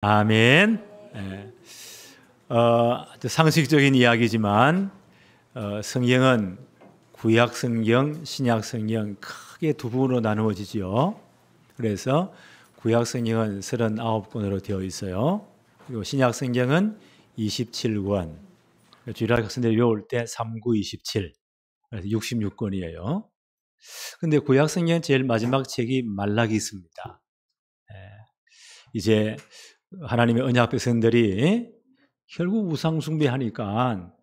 아멘. 예. 아주 상식적인 이야기지만 성경은 구약 성경, 신약 성경 크게 두 부분으로 나누어지지요. 그래서 구약 성경은 39권으로 되어 있어요. 그리고 신약 성경은 27권. 주일학 학생들이 외울 때 3927. 그래서 66권이에요. 근데 구약 성경 제일 마지막 책이 말라기 있습니다. 이제 하나님의 언약 백성들이 결국 우상 숭배하니까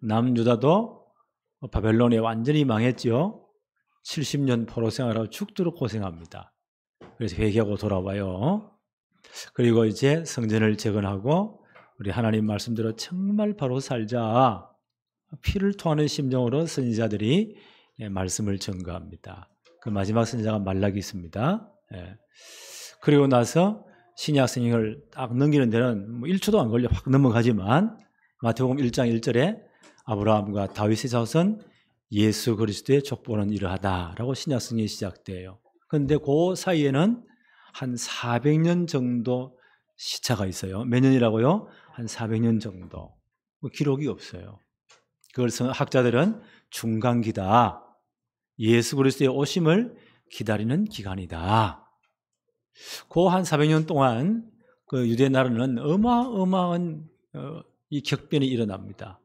남유다도 바벨론에 완전히 망했죠. 70년 포로 생활하고 죽도록 고생합니다. 그래서 회개하고 돌아와요. 그리고 이제 성전을 재건하고 우리 하나님 말씀대로 정말 바로 살자. 피를 토하는 심정으로 선지자들이 말씀을 전가합니다. 그 마지막 선지자가 말라기 있습니다. 그리고 나서 신약 성경을 딱 넘기는 데는 1초도 안 걸려 확 넘어가지만 마태복음 1장 1절에 아브라함과 다윗의 자손 예수 그리스도의 족보는 이러하다라고 신약 성경이 시작돼요. 그런데 그 사이에는 한 400년 정도 시차가 있어요. 몇 년이라고요? 한 400년 정도. 기록이 없어요. 그걸 학자들은 중간기다. 예수 그리스도의 오심을 기다리는 기간이다. 그 한 400년 동안 그 유대 나라는 어마어마한 이 격변이 일어납니다.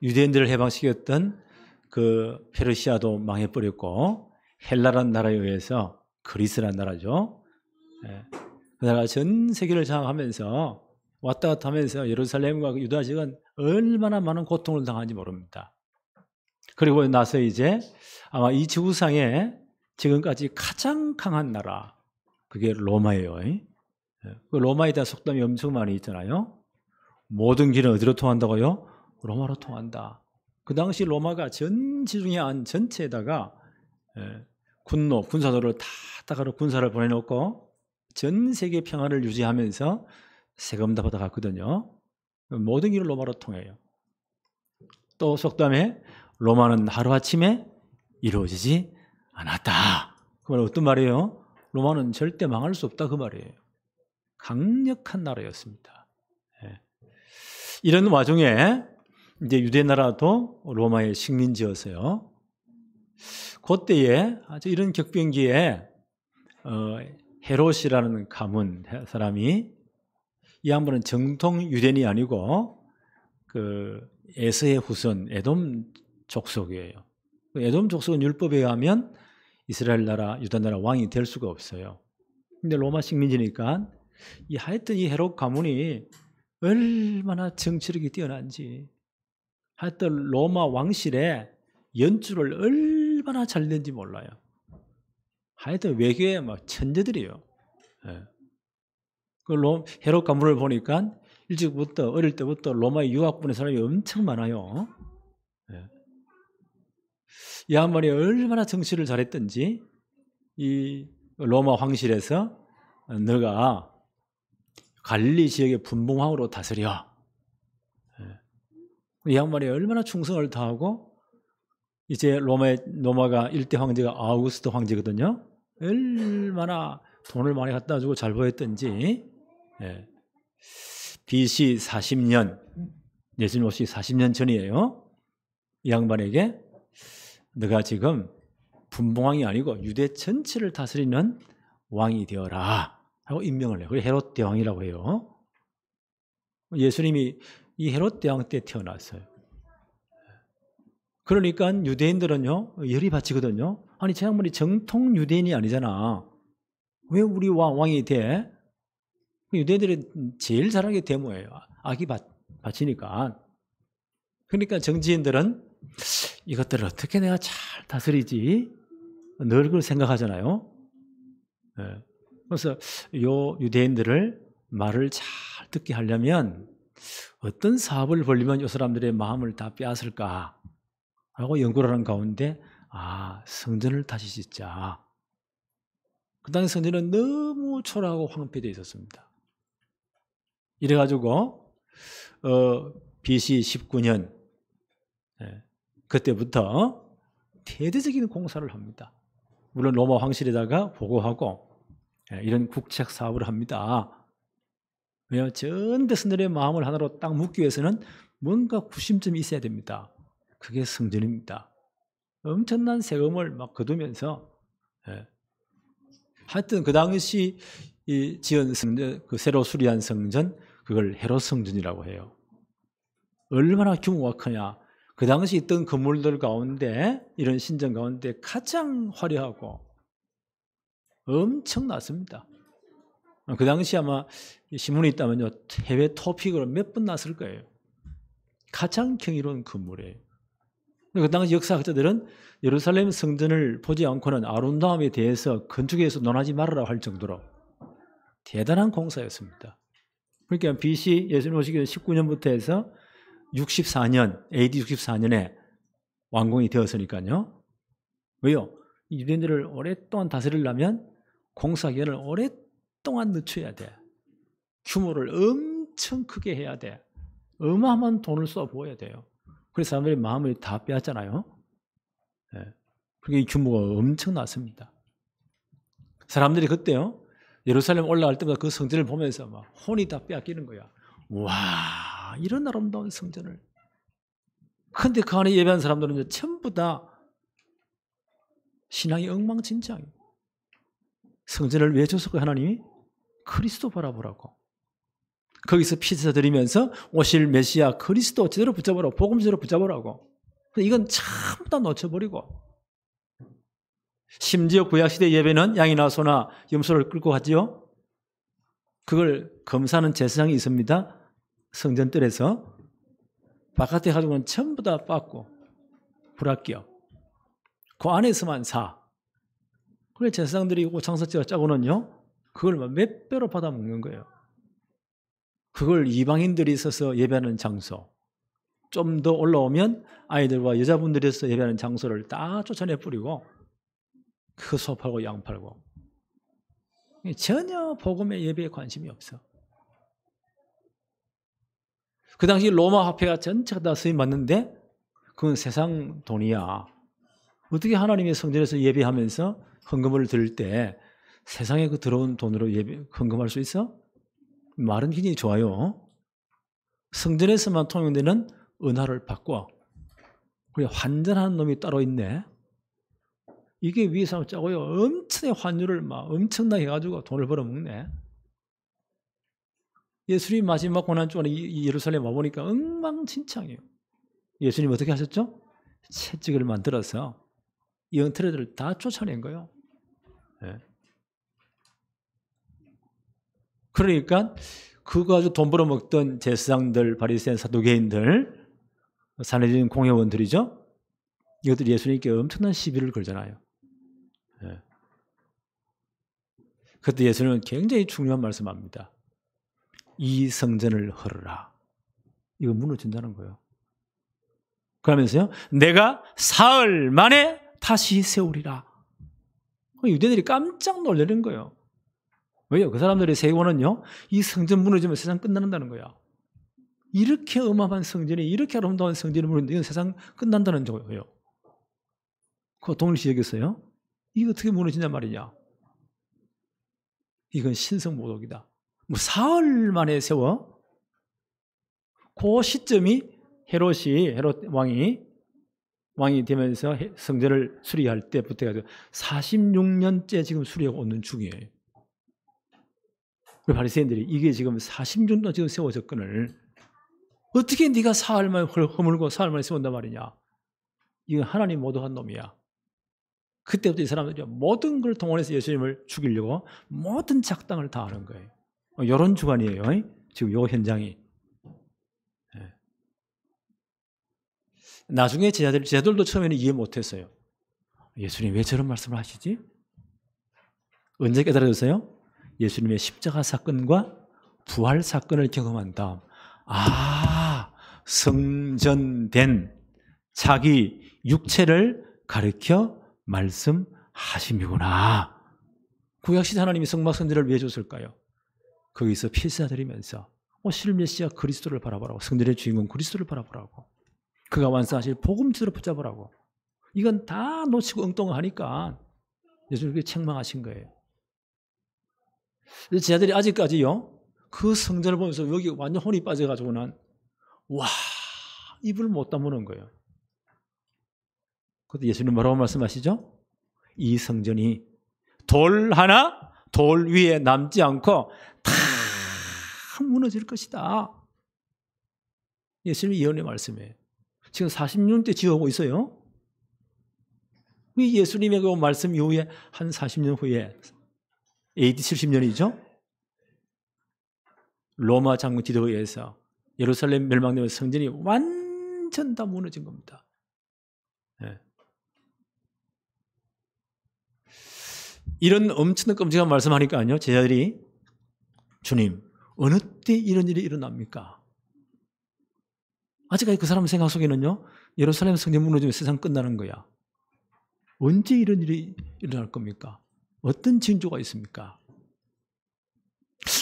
유대인들을 해방시켰던 그 페르시아도 망해버렸고 헬라라는 나라에 의해서 그리스라는 나라죠. 그 나라가 전 세계를 장악하면서 왔다 갔다 하면서 예루살렘과 유다 지역은 얼마나 많은 고통을 당하는지 모릅니다. 그리고 나서 이제 아마 이 지구상에 지금까지 가장 강한 나라, 그게 로마예요. 그 로마에 대한 속담이 엄청 많이 있잖아요. 모든 길은 어디로 통한다고요? 로마로 통한다. 그 당시 로마가 전 지중해 안 전체에다가 군사도를 다 군사를 보내놓고 전 세계 평화를 유지하면서 세금 다 받아갔거든요. 모든 길은 로마로 통해요. 또 속담에 로마는 하루아침에 이루어지지 않았다. 그 말은 어떤 말이에요? 로마는 절대 망할 수 없다 그 말이에요. 강력한 나라였습니다. 이런 와중에 이제 유대 나라도 로마의 식민지였어요. 그때에 아주 이런 격변기에 헤롯이라는 가문 사람이, 이 양반은 정통 유대인이 아니고 그 에서의 후손 에돔 족속이에요. 에돔 족속은 율법에 의하면 이스라엘 나라, 유다 나라 왕이 될 수가 없어요. 근데 로마 식민지니까 하여튼 이 헤롯 가문이 얼마나 정치력이 뛰어난지, 하여튼 로마 왕실에 연주를 얼마나 잘 낸지 몰라요. 하여튼 외교에 막 천재들이에요. 그 헤롯 가문을 보니까 일찍부터 어릴 때부터 로마에 유학 보낸 사람이 엄청 많아요. 이 양반이 얼마나 정치를 잘했던지 이 로마 황실에서 너가 갈릴리 지역의 분봉왕으로 다스려. 이 양반이 얼마나 충성을 다하고, 이제 로마가 일대 황제가 아우구스트 황제거든요. 얼마나 돈을 많이 갖다 주고 잘 보였던지. BC 40년, 예수님 오시기 40년 전이에요. 이 양반에게 너가 지금 분봉왕이 아니고 유대 전체를 다스리는 왕이 되어라 하고 임명을 해요. 그래서 헤롯 대왕이라고 해요. 예수님이 이 헤롯 대왕 때 태어났어요. 그러니까 유대인들은요 열이 받치거든요. 아니 저 양반이 정통 유대인이 아니잖아. 왜 우리 왕이 돼? 유대인들이 제일 잘하는 게 데모예요. 악이 받치니까. 그러니까 정치인들은 이것들을 어떻게 내가 잘 다스리지? 늘 그걸 생각하잖아요. 그래서 요 유대인들을 말을 잘 듣게 하려면 어떤 사업을 벌리면 이 사람들의 마음을 다 빼앗을까 하고 연구를 하는 가운데 성전을 다시 짓자. 그 당시 성전은 너무 초라하고 황폐되어 있었습니다. 이래가지고 BC 19년 그때부터 대대적인 공사를 합니다. 물론 로마 황실에다가 보고하고 이런 국책 사업을 합니다. 왜냐하면 전 백성들의 마음을 하나로 딱 묶기 위해서는 뭔가 구심점이 있어야 됩니다. 그게 성전입니다. 엄청난 세금을 막 거두면서 하여튼 그 당시 이 지은 성전, 그 새로 수리한 성전, 그걸 헤롯 성전이라고 해요. 얼마나 규모가 크냐. 그 당시 있던 건물들 가운데, 이런 신전 가운데 가장 화려하고 엄청났습니다. 그 당시 아마 신문이 있다면요, 해외 토픽으로 몇 번 났을 거예요. 가장 경이로운 건물이에요. 그 당시 역사학자들은 예루살렘 성전을 보지 않고는 아름다움에 대해서 건축에서 논하지 말아라 할 정도로 대단한 공사였습니다. 그러니까 BC 예수님 오시기 전 19년부터 해서 64년, AD 64년에 완공이 되었으니까요. 왜요? 유대인들을 오랫동안 다스리려면 공사 기간을 오랫동안 늦춰야 돼. 규모를 엄청 크게 해야 돼. 어마어마한 돈을 쏟아부어야 돼요. 그래서 사람들이 마음을 다 빼앗잖아요. 그게 규모가 엄청났습니다. 사람들이 그때요, 예루살렘 올라갈 때마다 그 성전을 보면서 막 혼이 다 빼앗기는 거야. 와, 이런 아름다운 성전을. 근데 그 안에 예배한 사람들은 이제 전부 다 신앙이 엉망진창이에요. 성전을 왜 줬을까요, 하나님이? 그리스도 바라보라고. 거기서 피자 드리면서 오실 메시아 그리스도 제대로 붙잡으라고, 복음 제대로 붙잡으라고. 이건 전부 다 놓쳐버리고, 심지어 구약시대 예배는 양이나 소나 염소를 끌고 가지요. 그걸 검사하는 제사장이 있습니다. 성전뜰에서. 바깥에 가지고는 전부 다 빻고 불합격. 그 안에서만 사. 그래 제사장들이 장사치가 짜고는요, 그걸 몇 배로 받아 먹는 거예요. 그걸 이방인들이 있어서 예배하는 장소, 좀 더 올라오면 아이들과 여자분들이 있어서 예배하는 장소를 다 쫓아내 뿌리고 그 소 팔고 양 팔고, 전혀 복음의 예배에 관심이 없어. 그 당시 로마 화폐가 전체가 다 쓰임받는데 그건 세상 돈이야. 어떻게 하나님의 성전에서 예배하면서 헌금을 드릴 때 세상에 그 들어온 돈으로 헌금할 수 있어? 말은 굉장히 좋아요. 성전에서만 통용되는 은화를 바꿔. 그래, 환전하는 놈이 따로 있네. 이게 위에서 짜고요, 엄청나게 환율을 막 엄청나게 해가지고 돈을 벌어먹네. 예수님 마지막 고난주간에 예루살렘 와보니까 엉망진창이에요. 예수님 어떻게 하셨죠? 채찍을 만들어서 이 엉터리들을 다 쫓아낸 거예요. 네. 그러니까 그거 가지고 돈 벌어먹던 제사장들, 바리새인, 사두개인들, 산헤드린 공회원들이죠. 이것들이 예수님께 엄청난 시비를 걸잖아요. 네. 그때 예수님은 굉장히 중요한 말씀합니다. 이 성전을 헐어라. 이거 무너진다는 거예요. 그러면서요, 내가 사흘 만에 다시 세우리라. 유대인들이 깜짝 놀라는 거예요. 왜요? 그 사람들의 세고는요, 이 성전 무너지면 세상 끝난다는 거야. 이렇게 어마어마한 성전이, 이렇게 아름다운 성전이 무너지면 이건 세상 끝난다는 거예요. 그거 동일시 여겼어요? 이거 어떻게 무너지냐 말이냐. 이건 신성모독이다. 뭐 사흘 만에 세워? 그 시점이 헤롯 왕이 되면서 성전을 수리할 때부터 해가지고 46년째 지금 수리하고 오는 중이에요. 바리새인들이 이게 지금 46년 지금 세워졌거늘 어떻게 네가 사흘 만에 허물고 사흘 만에 세운단 말이냐. 이건 하나님 모독한 놈이야. 그때부터 이 사람들이 모든 걸 동원해서 예수님을 죽이려고 모든 작당을 다 하는 거예요. 이런 주관이에요. 지금 이 현장이. 나중에 제자들도 처음에는 이해 못했어요. 예수님 왜 저런 말씀을 하시지? 언제 깨달아졌어요? 예수님의 십자가 사건과 부활 사건을 경험한 다음, 성전된 자기 육체를 가르쳐 말씀하심이구나. 구약시대 하나님이 성막성전을 왜 줬을까요? 거기서 피사 드리면서 오실 메시아 그리스도를 바라보라고, 성전의 주인공 그리스도를 바라보라고, 그가 완성하실 복음지로 붙잡으라고. 이건 다 놓치고 엉뚱하니까 예수님께 책망하신 거예요. 제자들이 아직까지요, 그 성전을 보면서 여기 완전 혼이 빠져가지고는 와, 입을 못 다무는 거예요. 그때 예수님 뭐라고 말씀하시죠? 이 성전이 돌 하나 돌 위에 남지 않고 다 무너질 것이다. 예수님의 예언의 말씀이에요. 지금 40년대 지어오고 있어요. 예수님의 그 말씀 이후에 한 40년 후에 AD 70년이죠. 로마 장군 디도에 의해서 예루살렘 멸망되면 성전이 완전 다 무너진 겁니다. 네. 이런 엄청난 끔찍한 말씀하니까요, 제자들이 주님, 어느 때 이런 일이 일어납니까? 아직까지 그 사람 생각 속에는요, 예루살렘 성전 무너지면 세상 끝나는 거야. 언제 이런 일이 일어날 겁니까? 어떤 징조가 있습니까?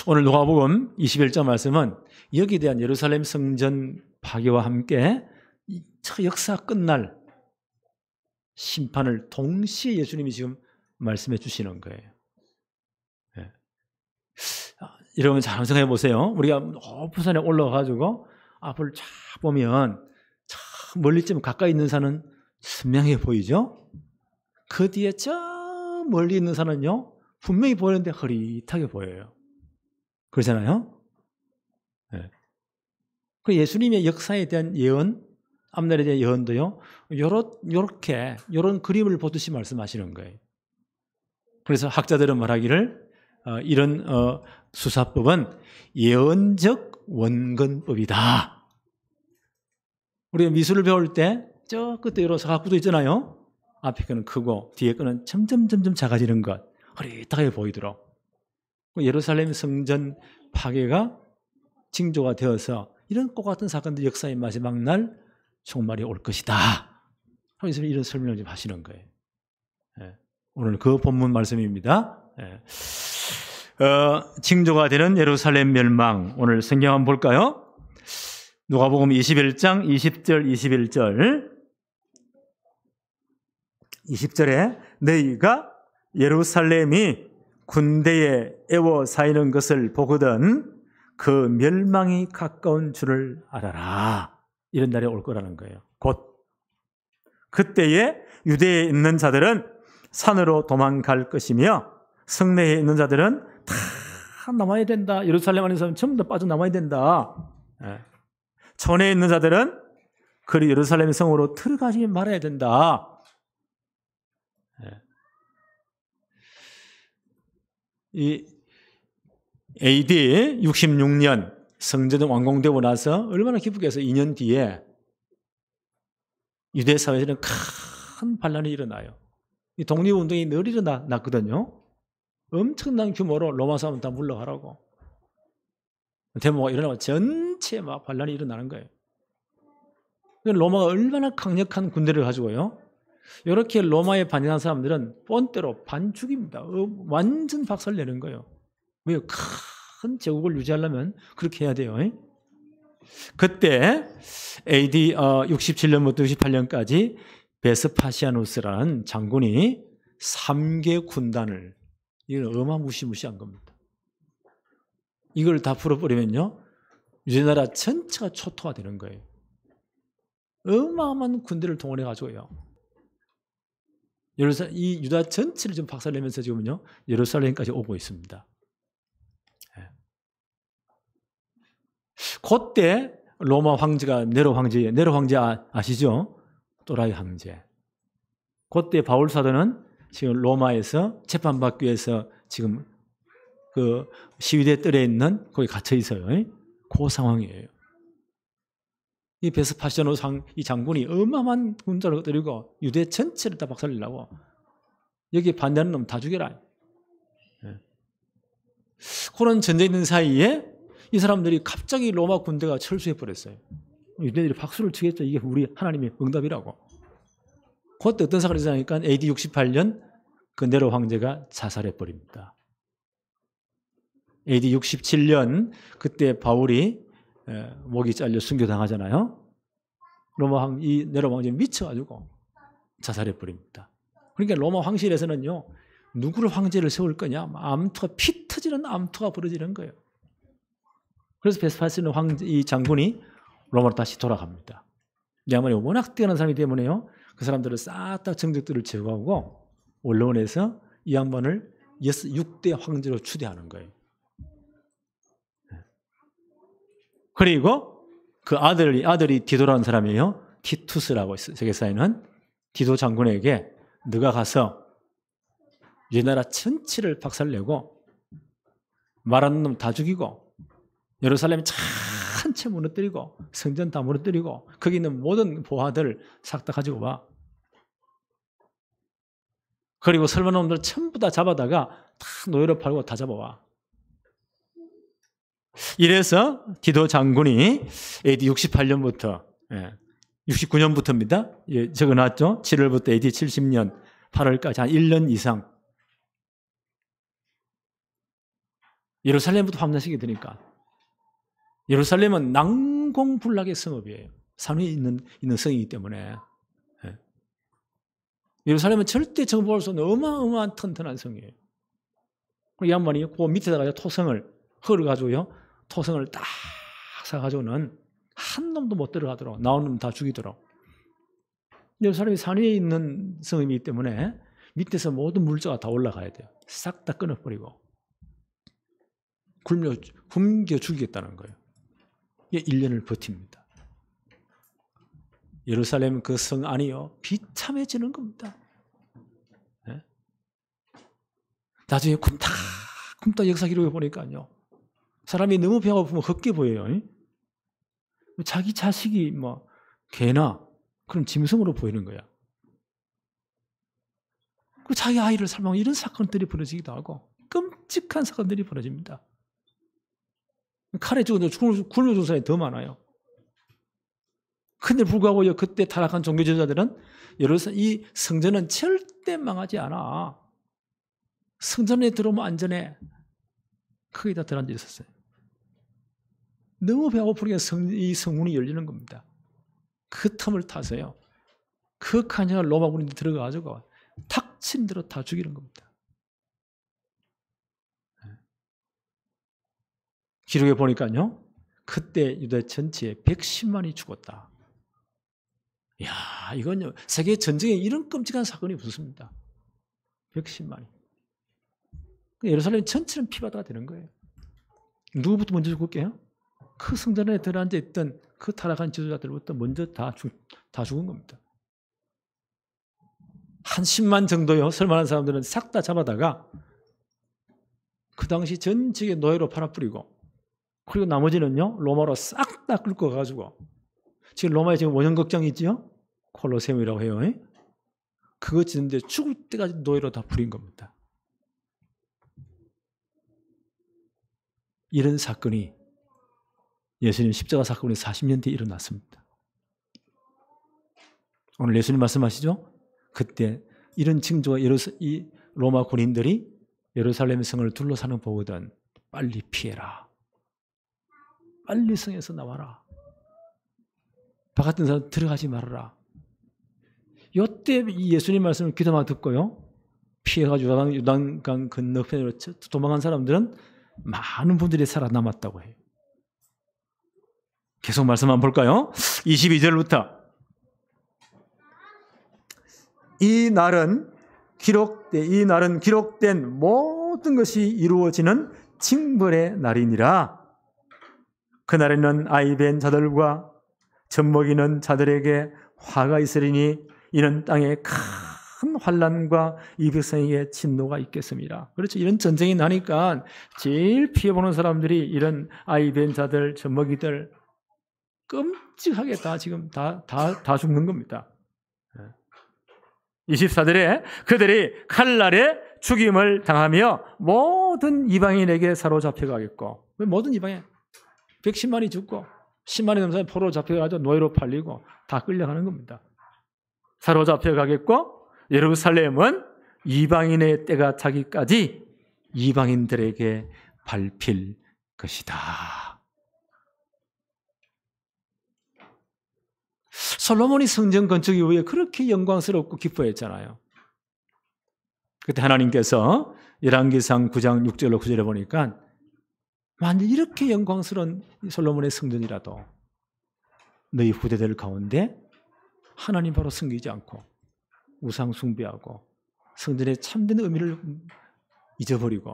오늘 누가복음 21장 말씀은 여기에 대한 예루살렘 성전 파괴와 함께 저 역사 끝날 심판을 동시에 예수님이 지금 말씀해 주시는 거예요. 네. 여러분 잘 생각해 보세요. 우리가 높은 산에 올라가가지고 앞을 쫙 보면 참 멀리쯤 가까이 있는 산은 선명해 보이죠? 그 뒤에 저 멀리 있는 산은요, 분명히 보이는데 흐릿하게 보여요. 그렇잖아요? 네. 그 예수님의 역사에 대한 예언, 앞날에 대한 예언도요, 요렇게, 요런 그림을 보듯이 말씀하시는 거예요. 그래서 학자들은 말하기를, 이런 수사법은 예언적 원근법이다. 우리가 미술을 배울 때, 저 끝에 이런 사각구도 있잖아요. 앞에 거는 크고, 뒤에 거는 점점 작아지는 것, 흐릿하게 보이도록. 예루살렘 성전 파괴가 징조가 되어서 이런 것 같은 사건들 역사의 마지막 날 종말이 올 것이다. 하면서 이런 설명을 좀 하시는 거예요. 예. 오늘 그 본문 말씀입니다. 예. 징조가 되는 예루살렘 멸망. 오늘 성경 한번 볼까요? 누가복음 21장 20절 21절. 20절에 너희가 예루살렘이 군대에 에워싸이는 것을 보거든 그 멸망이 가까운 줄을 알아라. 이런 날이 올 거라는 거예요. 곧 그때에 유대에 있는 자들은 산으로 도망갈 것이며 성내에 있는 자들은 다 남아야 된다. 예루살렘 안에서는 전부 다 빠져남아야 된다. 전에 있는 자들은 그리 예루살렘 성으로 들어가지 말아야 된다. 이 AD 66년 성전이 완공되고 나서 얼마나 기쁘게 해서 2년 뒤에 유대 사회에는 큰 반란이 일어나요. 이 독립운동이 늘 일어났거든요. 엄청난 규모로 로마 사람 다 물러가라고. 데모가 일어나고 전체 막 반란이 일어나는 거예요. 로마가 얼마나 강력한 군대를 가지고요. 이렇게 로마에 반역한 사람들은 뻔때로 반죽입니다. 완전 박살내는 거예요. 왜요? 큰 제국을 유지하려면 그렇게 해야 돼요. 그때 AD 67년부터 68년까지 베스파시아누스라는 장군이 3개 군단을, 이건 어마무시무시한 겁니다. 이걸 다 풀어버리면요, 유대나라 전체가 초토화되는 거예요. 어마어마한 군대를 동원해가지고요. 이 유다 전체를 좀 박살내면서 지금은요, 예루살렘까지 오고 있습니다. 그때 로마 황제가 네로 황제예요. 네로 황제 아시죠? 또라이 황제. 그때 바울 사도는 지금 로마에서 재판받기 위해서 지금 그 시위대 뜰에 있는 거기 갇혀 있어요. 그 상황이에요. 이 베스파시아누스 이 장군이 어마어마한 군대를 들이고 유대 전체를 다 박살내려고, 여기 반대하는 놈 다 죽여라. 그런 전쟁이 있는 사이에 이 사람들이 갑자기 로마 군대가 철수해 버렸어요. 유대인들이 박수를 치겠죠. 이게 우리 하나님의 응답이라고. 그때 어떤 사건이 일어나니까 AD 68년 그 네로 황제가 자살해 버립니다. AD 67년 그때 바울이 목이 잘려 순교당하잖아요. 이 네로 황제 미쳐가지고 자살해 버립니다. 그러니까 로마 황실에서는요, 누구를 황제를 세울 거냐? 암투가 피 터지는 암투가 벌어지는 거예요. 그래서 베스파시는 이 장군이 로마로 다시 돌아갑니다. 이 양반이 워낙 뛰어난 사람이기 때문에요. 그 사람들을 싹 다 정적들을 제거하고 원로원에서 이 양반을 6대 황제로 추대하는 거예요. 그리고 그 아들이 디도라는 사람이에요. 티투스라고 있어요. 세계사에는 디도 장군에게 너가 가서 이 나라 전체를 박살내고 말하는 놈 다 죽이고 예루살렘 전체 무너뜨리고 성전 다 무너뜨리고 거기 있는 모든 보화들 싹 다 가지고 와. 그리고 설마 놈들 전부 다 잡아다가 다 노예로 팔고 다 잡아와. 이래서 디도 장군이 AD 68년부터 69년부터입니다. 적어놨죠. 7월부터 AD 70년 8월까지 한 1년 이상 예루살렘부터 함나시게 되니까 예루살렘은 난공불락의 성읍이에요. 산 위에 있는 성이기 때문에 예루살렘은 절대 정복할 수 없는 어마어마한 튼튼한 성이에요. 이 양반이 그 밑에다가 토성을 헐어가지고요. 토성을 딱 사가지고는 한 놈도 못 들어가도록 나오는 놈 다 죽이도록. 예루살렘이 산 위에 있는 성이기 때문에 밑에서 모든 물자가 다 올라가야 돼요. 싹 다 끊어버리고 굶겨 죽이겠다는 거예요. 이게 1년을 버팁니다. 예루살렘 그 성 안이요 비참해지는 겁니다. 네? 나중에 굶다 역사 기록에 보니까요 사람이 너무 배고프면 헛게 보여요. 자기 자식이 뭐 개나 그런 짐승으로 보이는 거야. 그 자기 아이를 살망하고 이런 사건들이 벌어지기도 하고 끔찍한 사건들이 벌어집니다. 칼에 죽어도 굶어 죽은 사람이 더 많아요. 근데 불구하고 그때 타락한 종교 지도자들은 이 성전은 절대 망하지 않아. 성전에 들어오면 안전해. 거기다 들어앉아 있었어요. 너무 배고프니까 이 성문이 열리는 겁니다. 그 틈을 타서요. 그 칸형을 로마 군인이 들어가가지고 탁친 대로 다 죽이는 겁니다. 기록에 보니까요. 그때 유대 전체에 110만이 죽었다. 이야, 이건요. 세계 전쟁에 이런 끔찍한 사건이 없었습니다. 110만이. 예루살렘 전체는 피바다가 되는 거예요. 누구부터 먼저 죽을게요? 그 성전에 들어앉아 있던 그 타락한 지도자들부터 먼저 다 죽은 겁니다. 한 10만 정도요. 설만한 사람들은 싹 다 잡아다가 그 당시 전 지역에 노예로 팔아뿌리고 그리고 나머지는요. 로마로 싹 다 끌고 가가지고 지금 로마에 지금 원형극장이 있죠? 콜로세움이라고 해요. 그거 짓는데 죽을 때까지 노예로 다 부린 겁니다. 이런 사건이 예수님 십자가 사건이 40년 뒤에 일어났습니다. 오늘 예수님 말씀하시죠? 그때 이런 징조가 이 로마 군인들이 예루살렘 성을 둘러사는 보거든 빨리 피해라. 빨리 성에서 나와라. 바깥에 사람 들어가지 말아라. 이때 예수님 말씀을 귀담아 듣고요. 피해가지고 요단강 건너편으로 도망간 사람들은 많은 분들이 살아남았다고 해요. 계속 말씀 한번 볼까요? 22절부터 이 날은 기록된 모든 것이 이루어지는 징벌의 날이니라. 그날에는 아이 뵌 자들과 젖먹이는 자들에게 화가 있으리니 이는 땅에 큰 환난과 이 백성에게 진노가 있겠습니다. 그렇죠. 이런 전쟁이 나니까 제일 피해보는 사람들이 이런 아이 뵌 자들, 젖먹이들 끔찍하게 다 지금 다 죽는 겁니다. 24절에 그들이 칼날에 죽임을 당하며 모든 이방인에게 사로잡혀가겠고 모든 이방인 110만이 죽고 10만이 넘는 사람이 포로로 잡혀가지고 노예로 팔리고 다 끌려가는 겁니다. 사로잡혀가겠고 예루살렘은 이방인의 때가 차기까지 이방인들에게 밟힐 것이다. 솔로몬이 성전 건축 이후에 그렇게 영광스럽고 기뻐했잖아요. 그때 하나님께서 열왕기상 9장 6절로 9절에 보니까 만약 이렇게 영광스러운 솔로몬의 성전이라도 너희 후대들 가운데 하나님 바로 섬기지 않고 우상 숭배하고 성전의 참된 의미를 잊어버리고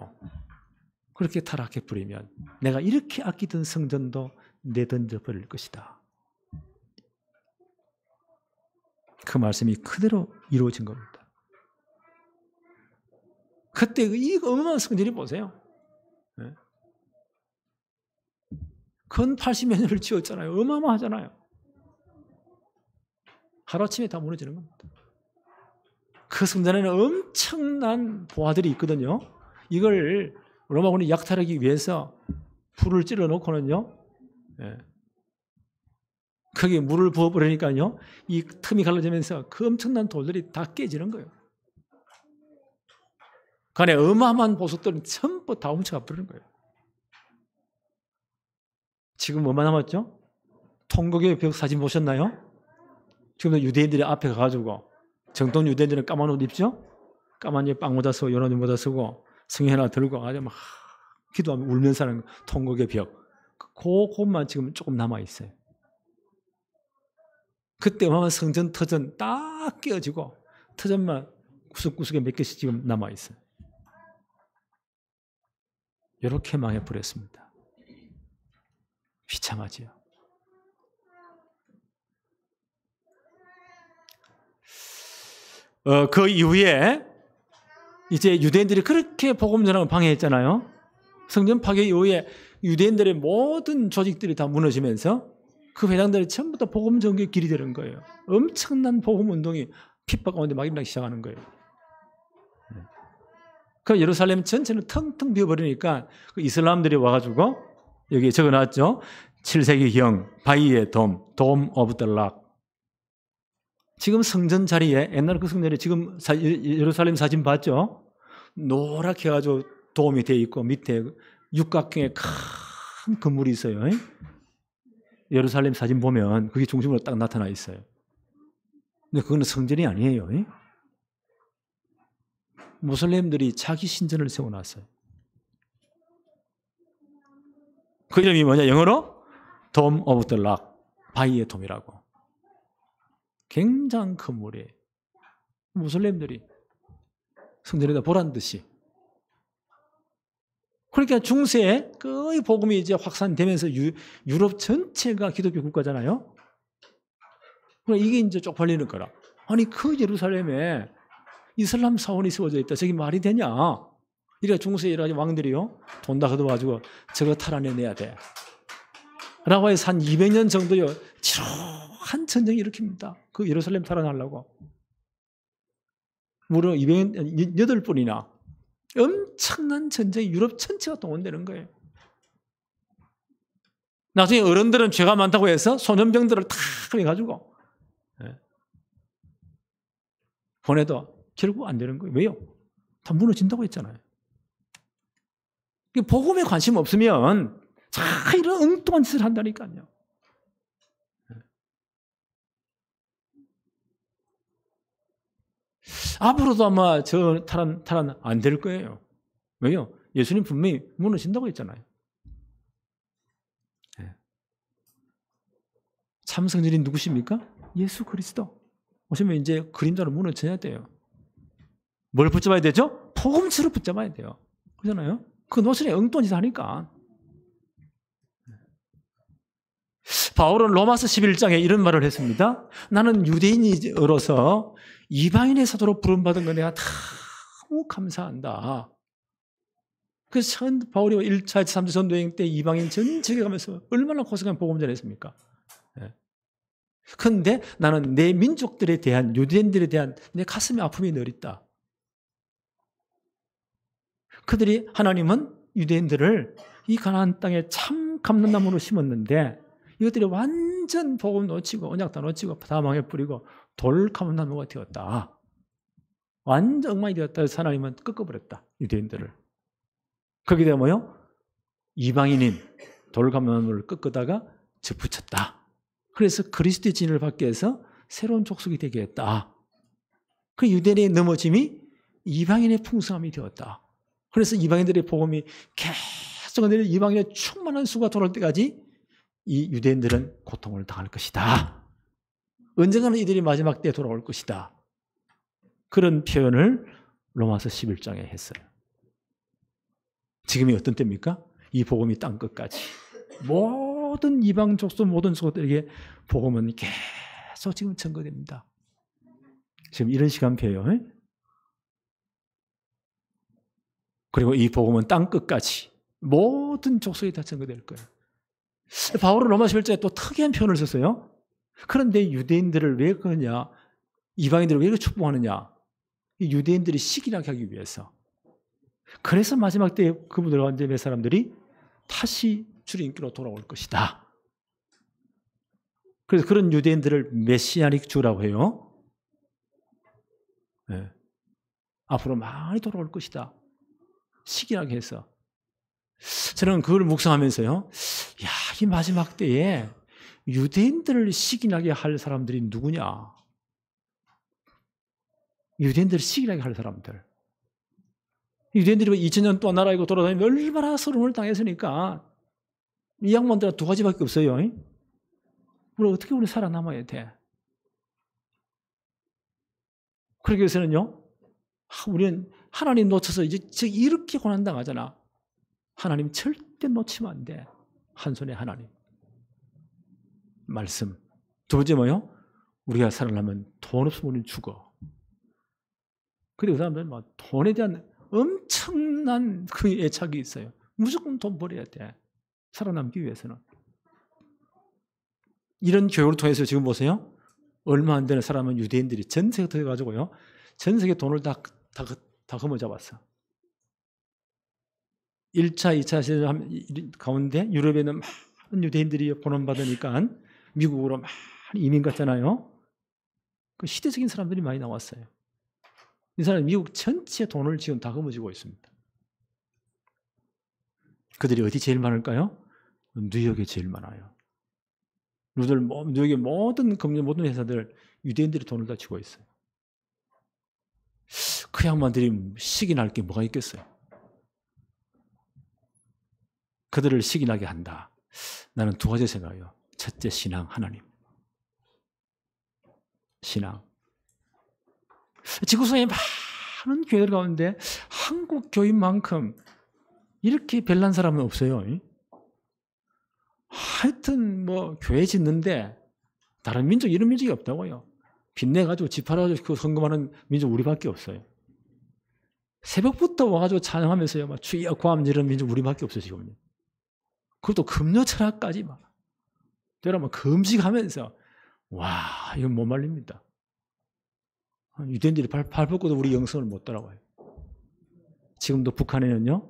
그렇게 타락해 버리면 내가 이렇게 아끼던 성전도 내던져 버릴 것이다. 그 말씀이 그대로 이루어진 겁니다. 그때 이 어마어마한 성전이 보세요. 근 80여 년을 지었잖아요. 어마어마하잖아요. 하루아침에 다 무너지는 겁니다. 그 성전에는 엄청난 보화들이 있거든요. 이걸 로마군이 약탈하기 위해서 불을 찔러 놓고는요. 거기에 물을 부어버리니까요. 이 틈이 갈라지면서 그 엄청난 돌들이 다 깨지는 거예요. 그 안에 어마어마한 보석들은 전부 다 훔쳐가 버리는 거예요. 지금 뭐만 남았죠? 통곡의 벽 사진 보셨나요? 지금도 유대인들이 앞에 가가지고 정통 유대인들은 까만 옷 입죠? 까만 옷에 빵 모자 쓰고 연한 모자 쓰고 성에 하나 들고 아주 막 기도하며 울면서 하는 통곡의 벽. 그것만 지금 조금 남아있어요. 그때 어마어마한 성전 터전 딱 깨어지고 터전만 구석구석에 몇 개씩 지금 남아있어요. 이렇게 망해버렸습니다. 비참하지요. 그 이후에 이제 유대인들이 그렇게 복음 전하는 걸 방해했잖아요. 성전 파괴 이후에 유대인들의 모든 조직들이 다 무너지면서 그 회당들이 전부 다 복음 전개의 길이 되는 거예요. 엄청난 복음 운동이 핍박 가운데 막 일어나기 시작하는 거예요. 그 예루살렘 전체는 텅텅 비어버리니까 그 이슬람들이 와가지고 여기에 적어놨죠. 7세기형 바위의 돔, 돔 오브 더 락. 지금 성전 자리에 옛날 그 성전에 지금 예루살렘 사진 봤죠? 노랗게 해가지고 돔이 되어 있고 밑에 육각형의 큰 건물이 있어요. 예루살렘 사진 보면 그게 중심으로 딱 나타나 있어요. 근데 그거는 성전이 아니에요. 무슬림들이 자기 신전을 세워놨어요. 그 이름이 뭐냐? 영어로 돔 오브 더 락, 바위의 돔이라고. 굉장한 건물이에요. 무슬림들이 성전에다 보란 듯이. 그러니까 중세에 거의 복음이 이제 확산되면서 유럽 전체가 기독교 국가잖아요. 그러니까 이게 이제 쪽팔리는 거라. 아니 그 예루살렘에 이슬람 사원이 세워져 있다. 저게 말이 되냐? 이래가 중세에 여러 가지 왕들이요. 돈 다 걷어가지고 저거 탈환해내야 돼. 라고 해서 한 200년 정도요. 지루한 전쟁을 일으킵니다. 그 예루살렘 탈환하려고. 무려 8번이나 엄청난 전쟁이 유럽 전체가 동원되는 거예요. 나중에 어른들은 죄가 많다고 해서 소년병들을 탁 해가지고 보내도 결국 안 되는 거예요. 왜요? 다 무너진다고 했잖아요. 복음에 관심 없으면 자 이런 엉뚱한 짓을 한다니까요. 앞으로도 아마 저 탈환 안 될 거예요. 왜요? 예수님 분명히 무너진다고 했잖아요. 참성전이 누구십니까? 예수 그리스도. 오시면 이제 그림자로 무너져야 돼요. 뭘 붙잡아야 되죠? 복음처럼 붙잡아야 돼요. 그러잖아요? 그 노선에 엉뚱한 짓을 하니까. 바울은 로마서 11장에 이런 말을 했습니다. 나는 유대인으로서 이방인의 사도로 부름받은 거 내가 너무 감사한다. 그래서 바울이 1차, 3차 전도여행 때 이방인 전 세계 가면서 얼마나 고생한 복음 전했습니까? 그런데 나는 내 민족들에 대한, 유대인들에 대한 내 가슴의 아픔이 늘 있다. 그들이, 하나님은 유대인들을 이 가나안 땅에 참 감람나무로 심었는데 이것들이 완전 복음 놓치고 언약 다 놓치고 다 망해버리고 돌 감람나무가 되었다. 완전 엉망이 되었다 해서 하나님은 꺾어버렸다. 유대인들을. 거기다 뭐요? 이방인인 돌 감람나무를 꺾다가 접붙였다. 그래서 그리스도의 진을 받게 해서 새로운 족속이 되게 했다. 그 유대인의 넘어짐이 이방인의 풍성함이 되었다. 그래서 이방인들의 복음이 계속 내려 이방인의 충만한 수가 돌아올 때까지 이 유대인들은 고통을 당할 것이다. 언젠가는 이들이 마지막 때에 돌아올 것이다. 그런 표현을 로마서 11장에 했어요. 지금이 어떤 때입니까? 이 복음이 땅끝까지 모든 이방 족속 모든 족속들에게 복음은 계속 지금 전거됩니다. 지금 이런 시간표예요. 그리고 이 복음은 땅끝까지 모든 족속에 다 전거될 거예요. 바울은 로마 11장에 또 특이한 표현을 썼어요. 그런데 유대인들을 왜 그러냐? 이방인들을 왜 이렇게 축복하느냐? 이 유대인들이 시기나게 하기 위해서. 그래서 마지막 때에 그분들 가운데 몇 사람들이 다시 주의 인기로 돌아올 것이다. 그래서 그런 유대인들을 메시아닉 주라고 해요. 네. 앞으로 많이 돌아올 것이다. 시기나게 해서. 저는 그걸 묵상하면서요. 야, 이 마지막 때에 유대인들을 시기나게 할 사람들이 누구냐? 유대인들을 시기나게 할 사람들. 유대인들이 2000년 동안 나라이고 돌아다니면 얼마나 서름을 당했으니까 이 양반들은 두 가지밖에 없어요. 우리 어떻게 우리 살아남아야 돼? 그러기 위해서는요. 우리는 하나님 놓쳐서 이제 이렇게 고난당하잖아. 하나님 절대 놓치면 안 돼. 한 손에 하나님. 말씀. 두 번째 뭐요? 우리가 살아나면 돈 없으면 우리는 죽어. 그리고 그 사람들은 막 돈에 대한 엄청난 그 애착이 있어요. 무조건 돈 벌어야 돼. 살아남기 위해서는. 이런 교육을 통해서 지금 보세요. 얼마 안 되는 사람은 유대인들이 전 세계 터져가지고요. 전 세계 돈을 다 거머잡았어. 1차, 2차 시대 가운데 유럽에는 많은 유대인들이 고난받으니까 미국으로 많이 이민 갔잖아요. 그 시대적인 사람들이 많이 나왔어요. 이 사람은 미국 전체 돈을 지금 다 거머쥐고 있습니다. 그들이 어디 제일 많을까요? 뉴욕에 제일 많아요. 뉴욕의 모든 금융, 모든 회사들 유대인들이 돈을 다 쥐고 있어요. 그 양반들이 시기날 게 뭐가 있겠어요? 그들을 시기나게 한다. 나는 두 가지 생각해요. 첫째, 신앙, 하나님. 신앙. 지구상에 많은 교회들 가운데 한국 교인만큼 이렇게 별난 사람은 없어요. 하여튼 뭐 교회 짓는데 다른 민족 이런 민족이 없다고요. 빚내가지고 집 팔아가지고 그 헌금하는 민족 우리밖에 없어요. 새벽부터 와가지고 찬양하면서요, 막 주여 구함 이런 민족 우리밖에 없어요 지금요. 그것도 금요 철학까지 막 여러분 금식하면서 와 이건 못 말립니다. 유대인들이 발 뻗고도 우리 영성을 못 따라와요. 지금도 북한에는요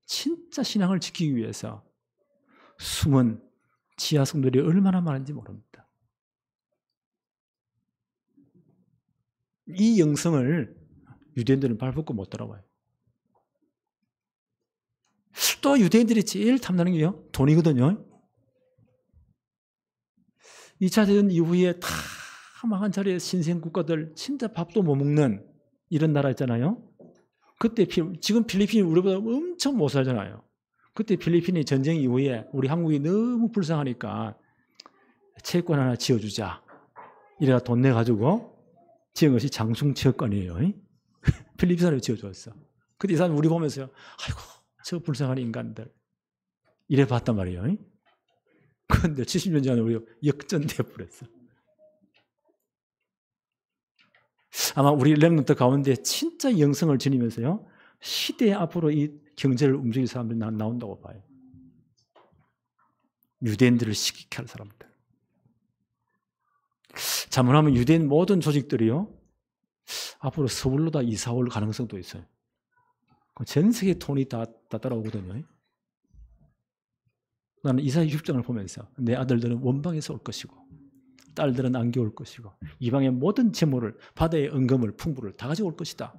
진짜 신앙을 지키기 위해서 숨은 지하성들이 얼마나 많은지 모릅니다. 이 영성을 유대인들은 발 뻗고 못 따라와요. 또 유대인들이 제일 탐나는 게요 돈이거든요. 2차 대전 이후에 다 망한 자리에 신생 국가들 진짜 밥도 못 먹는 이런 나라 있잖아요. 그때 지금 필리핀이 우리보다 엄청 못 살잖아요. 그때 필리핀이 전쟁 이후에 우리 한국이 너무 불쌍하니까 체육관 하나 지어주자. 이래가 돈 내가지고 지은 것이 장충체육관이에요. 필리핀 사람이 지어줬어. 그때 이 사람 우리 보면서요. 아이고 저 불쌍한 인간들. 이래 봤단 말이에요. 그런데 70년 전에 우리 역전돼 버렸어. 아마 우리 렘넌트 가운데 진짜 영성을 지니면서요. 시대 앞으로 이 경제를 움직일 사람들이 나온다고 봐요. 유대인들을 시기케 할 사람들. 자문하면 유대인 모든 조직들이요. 앞으로 서울로 다 이사 올 가능성도 있어요. 전 세계 돈이 다 따라오거든요. 나는 이사야 60장을 보면서 내 아들들은 원방에서 올 것이고 딸들은 안개 올 것이고 이방의 모든 재물을 바다의 은금을 풍부를 다 가지고 올 것이다.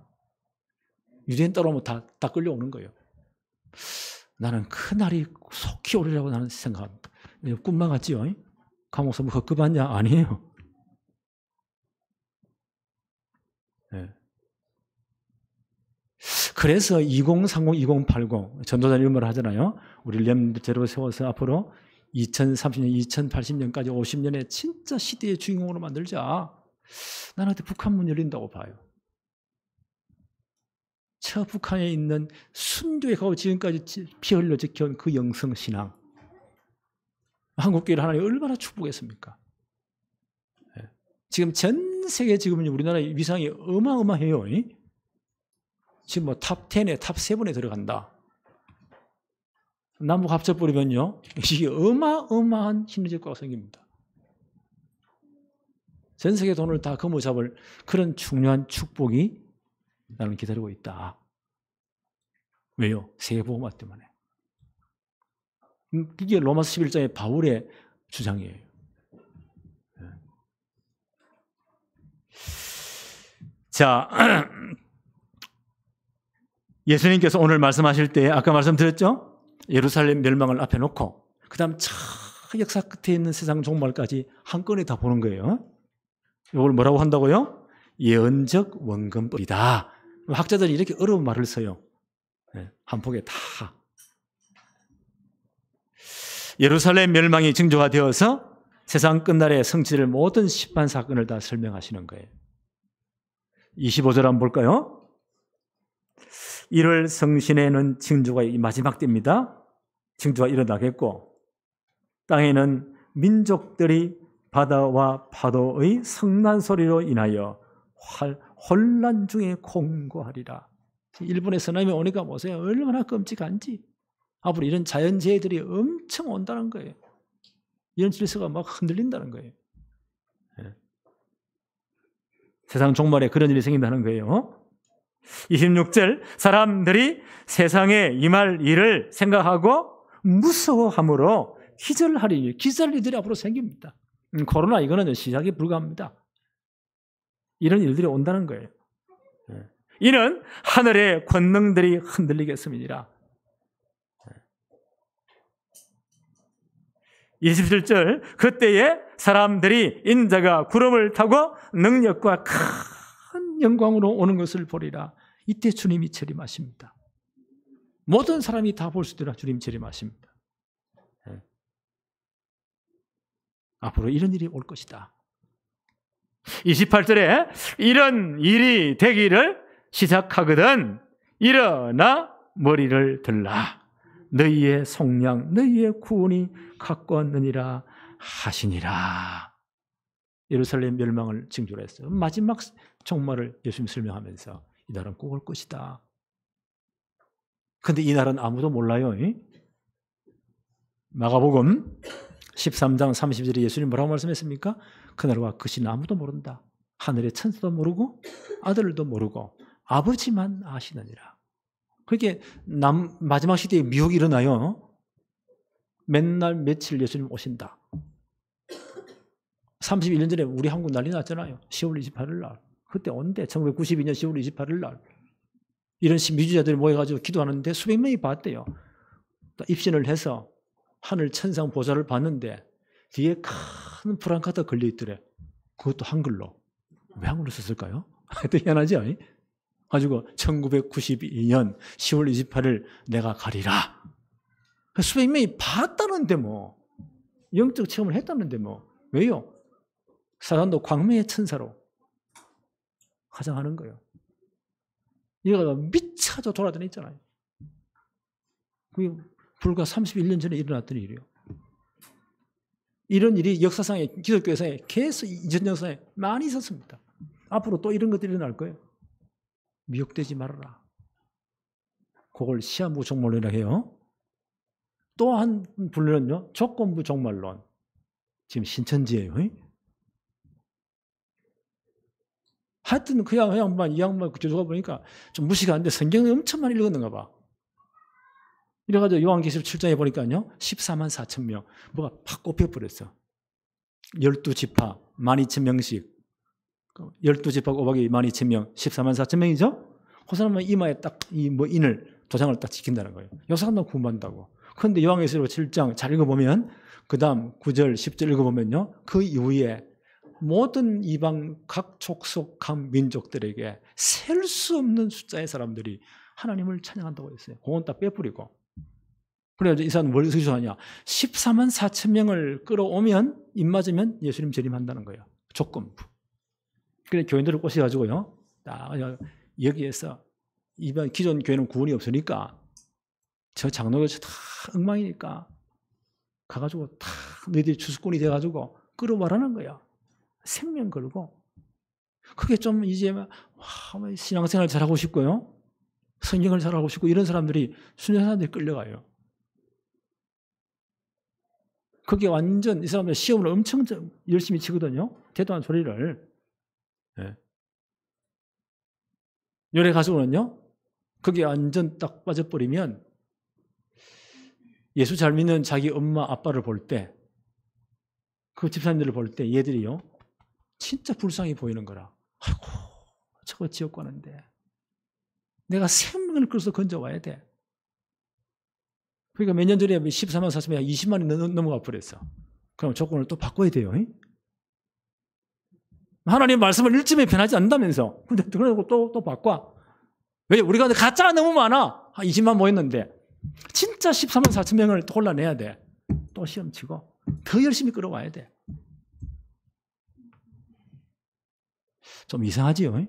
유대인 따라오면 다 끌려오는 거예요. 나는 그 날이 속히 오리라고 나는 생각합니다. 꿈만 같지요? 감옥서 뭐 헛급하냐? 아니에요. 네. 그래서 2030, 2080 전도자는 이런 말을 하잖아요. 우리 렘제로 세워서 앞으로 2030년, 2080년까지 50년에 진짜 시대의 주인공으로 만들자. 나는 그때 북한 문 열린다고 봐요. 저 북한에 있는 순교에 가고 지금까지 피 흘려 지켜온 그 영성신앙. 한국교회를 하나님 얼마나 축복했습니까? 지금 전 세계 지금 우리나라의 위상이 어마어마해요. 지금 뭐 탑 10에 탑 7에 들어간다. 남북 합쳐버리면요, 이게 어마어마한 힘의 효과가 생깁니다. 전 세계 돈을 다 거머잡을 그런 중요한 축복이 나는 기다리고 있다. 왜요? 세계복음화 때문에. 이게 로마서 11장의 바울의 주장이에요. 자, 예수님께서 오늘 말씀하실 때 아까 말씀드렸죠? 예루살렘 멸망을 앞에 놓고 그 다음 저 역사 끝에 있는 세상 종말까지 한 건에 다 보는 거예요. 이걸 뭐라고 한다고요? 예언적 원근법이다. 학자들이 이렇게 어려운 말을 써요. 한 폭에 다. 예루살렘 멸망이 징조가 되어서 세상 끝날에 성취될 모든 심판 사건을 다 설명하시는 거예요. 25절 한번 볼까요? 1월 성신에는 징조가 마지막 때입니다. 징조가 일어나겠고 땅에는 민족들이 바다와 파도의 성난 소리로 인하여 혼란 중에 공고하리라. 일본에 쓰나미 오니까 보세요. 얼마나 끔찍한지. 앞으로 이런 자연재해들이 엄청 온다는 거예요. 이런 질서가 막 흔들린다는 거예요. 세상 종말에 그런 일이 생긴다는 거예요. 26절, 사람들이 세상에 임할 일을 생각하고 무서워함으로 기절하리니, 기절할 일들이 앞으로 생깁니다. 코로나 이거는 시작에 불과합니다. 이런 일들이 온다는 거예요. 이는 하늘의 권능들이 흔들리겠음이니라. 27절, 그때에 사람들이 인자가 구름을 타고 능력과 큰 영광으로 오는 것을 보리라. 이때 주님이 재림하십니다. 모든 사람이 다 볼 수 있도록 주님 재림하십니다. 앞으로 이런 일이 올 것이다. 28절에 이런 일이 되기를 시작하거든 일어나 머리를 들라. 너희의 속량, 너희의 구원이 가까웠느니라 하시니라. 예루살렘 멸망을 징조로 했어요. 마지막 종말을 예수님 설명하면서 이 날은 꼭 올 것이다. 그런데 이 날은 아무도 몰라요. 마가복음 13장 30절에 예수님 뭐라고 말씀했습니까? 그날과 그 시는 아무도 모른다. 하늘의 천사도 모르고 아들도 모르고 아버지만 아시느니라. 그렇게 마지막 시대에 미혹이 일어나요. 맨날 며칠 예수님 오신다. 31년 전에 우리 한국 난리 났잖아요. 10월 28일 날. 그때 온대. 1992년 10월 28일 날. 이런 미주자들이 모여가지고 기도하는데 수백 명이 봤대요. 입신을 해서 하늘 천상 보좌를 봤는데 뒤에 큰 프랑카드 걸려있더래. 그것도 한글로. 왜 한글로 썼을까요? 또 희한하죠? 가지고 1992년 10월 28일 내가 가리라. 수백 명이 봤다는데 뭐. 영적 체험을 했다는데 뭐. 왜요? 사단도 광명의 천사로 가장하는 거예요. 얘가 미쳐서 돌아다녔잖아요. 그게 불과 31년 전에 일어났던 일이에요. 이런 일이 역사상에, 기독교에서 계속 이전 역사에 많이 있었습니다. 앞으로 또 이런 것들이 일어날 거예요. 미혹되지 말아라. 그걸 시한부 종말론이라고 해요. 또 한 분류는요, 조건부 종말론. 지금 신천지예요. 하여튼 이 양반 교주가 보니까 좀 무시가 안 돼. 성경을 엄청 많이 읽었는가 봐. 이래가지고 요한계시록 7장에 보니까요, 14만 4천 명. 뭐가 팍 꼽혀버렸어. 12지파, 12,000명씩. 12지파 곱하기 12,000명, 14만 4천 명이죠? 그 사람은 이마에 딱 인을, 도장을 딱 지킨다는 거예요. 이 사람도 구원받는다고. 그런데 요한계시록 7장 잘 읽어보면, 그 다음 9절, 10절 읽어보면요, 그 이후에 모든 이방 각 족속 각 민족들에게 셀 수 없는 숫자의 사람들이 하나님을 찬양한다고 했어요. 그건 다 빼버리고. 그래서 이 사람은 뭘 의식하냐? 14만 4천 명을 끌어오면 입 맞으면 예수님 재림한다는 거예요. 조건부. 그래 교인들을 꼬셔가지고요. 여기에서 이번 기존 교회는 구원이 없으니까 저 장로교에서 다 엉망이니까 가가지고 다 너희들이 주수꾼이 돼가지고 끌어와라는 거야. 생명 걸고. 그게 좀 이제 신앙생활 잘하고 싶고요. 성경을 잘하고 싶고 이런 사람들이 순전 사람들이 끌려가요. 그게 완전 이 사람들 시험을 엄청 열심히 치거든요. 대도한 소리를. 네. 요래 가지고는요. 그게 완전 딱 빠져버리면 예수 잘 믿는 자기 엄마 아빠를 볼 때 그 집사님들을 볼 때 얘들이요. 진짜 불쌍히 보이는 거라. 아이고 저거 지옥 가는데 내가 생명을 끌어서 건져와야 돼. 그러니까 몇 년 전에 14만 4천명 20만이 넘어가 버렸어. 그럼 조건을 또 바꿔야 돼요. 하나님 말씀을 일점에 변하지 않는다면서. 근데 그러고 또 바꿔. 왜? 우리가 가짜가 너무 많아. 한 20만 모였는데 진짜 14만 4천 명을 골라내야 돼. 또 시험 치고 더 열심히 끌어와야 돼. 좀 이상하지요?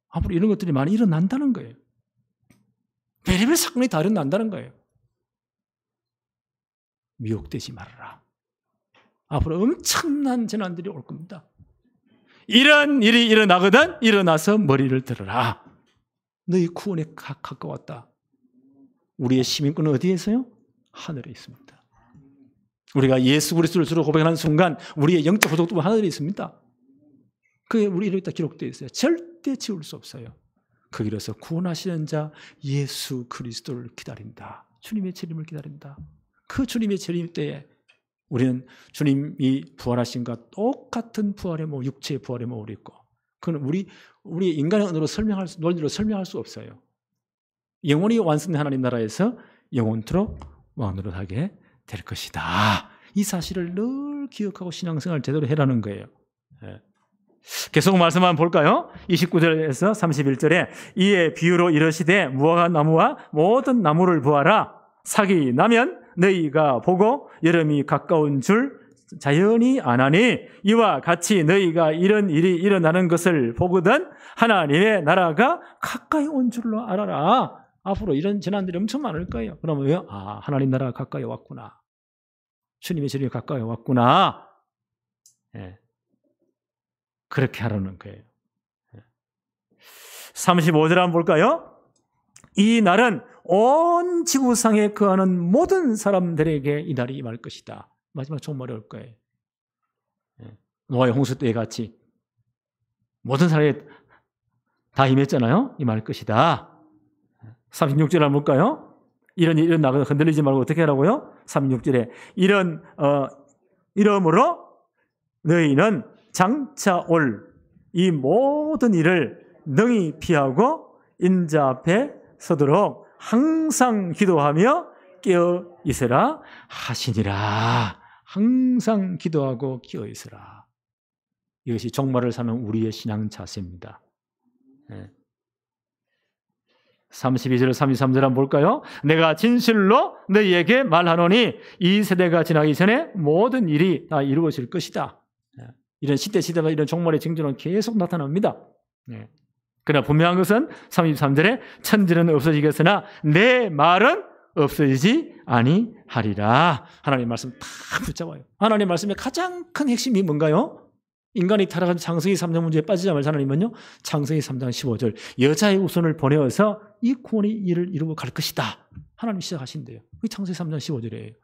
앞으로 이런 것들이 많이 일어난다는 거예요. 별의별 사건이 다 일어난다는 거예요. 미혹되지 말아라. 앞으로 엄청난 재난들이 올 겁니다. 이런 일이 일어나거든 일어나서 머리를 들어라. 너희 구원에 가까웠다. 우리의 시민권은 어디에 있어요? 하늘에 있습니다. 우리가 예수 그리스도를 주로 고백하는 순간 우리의 영적 소속도 하늘에 있습니다. 그게 우리 이름이 다 기록되어 있어요. 절대 지울 수 없어요. 그 길에서 구원하시는 자 예수 그리스도를 기다린다. 주님의 재림을 기다린다. 그 주님의 재림 때에 우리는 주님이 부활하신과 똑같은 부활의 몸, 육체의 부활의 몸을 입고 그건 우리 인간의 언어로 논리로 설명할 수 없어요. 영원히 완성된 하나님 나라에서 영원토록 왕노릇 하게 될 것이다. 이 사실을 늘 기억하고 신앙생활을 제대로 해라는 거예요. 계속 말씀 한번 볼까요? 29절에서 31절에 이에 비유로 이르시되 무화과 나무와 모든 나무를 보아라. 사기 나면 너희가 보고 여름이 가까운 줄 자연히 아나니 이와 같이 너희가 이런 일이 일어나는 것을 보거든 하나님의 나라가 가까이 온 줄로 알아라. 앞으로 이런 재난들이 엄청 많을 거예요. 그러면 왜요? 하나님 나라가 가까이 왔구나. 주님의 재림이 가까이 왔구나. 그렇게 하라는 거예요. 35절 한번 볼까요? 이 날은 온 지구상에 거하는 모든 사람들에게 이 날이 임할 것이다. 마지막 종말이 올 거예요. 노아의 홍수 때에 같이 모든 사람이 다 임했잖아요. 임할 것이다. 36절 한번 볼까요? 이런 일이 일어나거든 흔들리지 말고 어떻게 하라고요? 36절에 이러므로 너희는 장차 올 이 모든 일을 능히 피하고 인자 앞에 서도록 항상 기도하며 깨어 있으라 하시니라. 항상 기도하고 깨어 있으라. 이것이 종말을 사는 우리의 신앙 자세입니다. 32절 33절 한번 볼까요? 내가 진실로 너희에게 말하노니 이 세대가 지나기 전에 모든 일이 다 이루어질 것이다. 이런 시대마다 이런 종말의 징조는 계속 나타납니다. 그러나 분명한 것은 33절에 천지는 없어지겠으나 내 말은 없어지지 아니하리라. 하나님 말씀 다 붙잡아요. 하나님 말씀의 가장 큰 핵심이 뭔가요? 인간이 타락한 창세기 3장 문제에 빠지자마자 하나님은요 창세기 3장 15절 여자의 후손을 보내어서 이 구원의 일을 이루고 갈 것이다. 하나님 시작하신대요. 그게 창세기 3장 15절이에요.